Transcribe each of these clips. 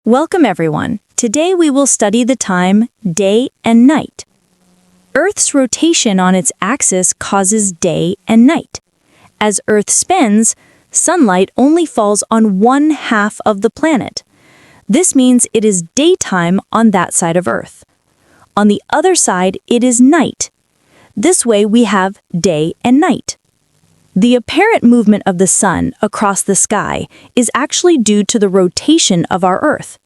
Welcome everyone. Today we will study the time, day and night. Earth's rotation on its axis causes day and night. As Earth spins, sunlight only falls on one half of the planet. This means it is daytime on that side of Earth. On the other side, it is night. This way we have day and night. The apparent movement of the sun across the sky is actually due to the rotation of our Earth.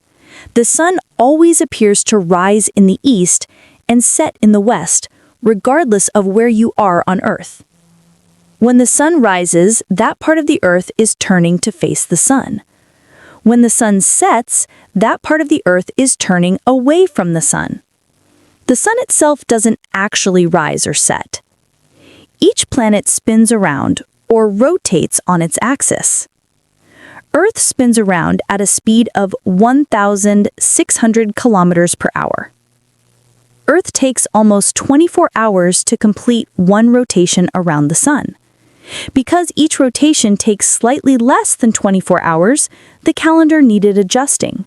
The sun always appears to rise in the east and set in the west, regardless of where you are on Earth. When the sun rises, that part of the Earth is turning to face the sun. When the sun sets, that part of the Earth is turning away from the sun. The sun itself doesn't actually rise or set. Each planet spins around or rotates on its axis. Earth spins around at a speed of 1,600 kilometers per hour. Earth takes almost 24 hours to complete one rotation around the sun. Because each rotation takes slightly less than 24 hours, the calendar needed adjusting.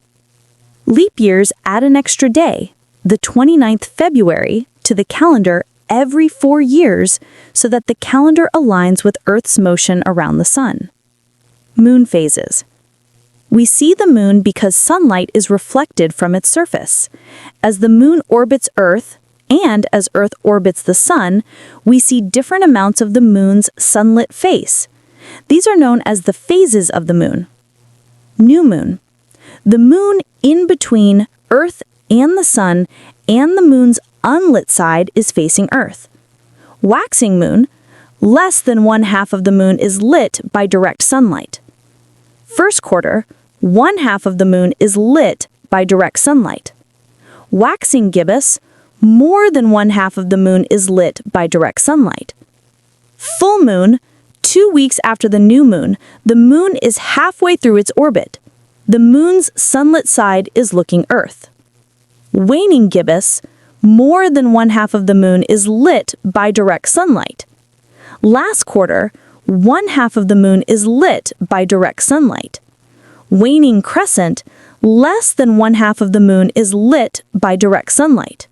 Leap years add an extra day, the 29th February, to the calendar every 4 years so that the calendar aligns with Earth's motion around the sun. Moon phases. We see the moon because sunlight is reflected from its surface. As the moon orbits Earth, and as Earth orbits the sun, we see different amounts of the moon's sunlit face. These are known as the phases of the moon. New moon. The moon in between Earth and the sun and the moon's unlit side is facing Earth. Waxing moon. Less than one half of the moon is lit by direct sunlight. First quarter. One half of the moon is lit by direct sunlight. Waxing gibbous. More than one half of the moon is lit by direct sunlight. Full moon. 2 weeks after the new moon, the moon is halfway through its orbit. The moon's sunlit side is looking Earth. Waning gibbous. More than one half of the moon is lit by direct sunlight. Last quarter, one half of the moon is lit by direct sunlight. Waning crescent, less than one half of the moon is lit by direct sunlight.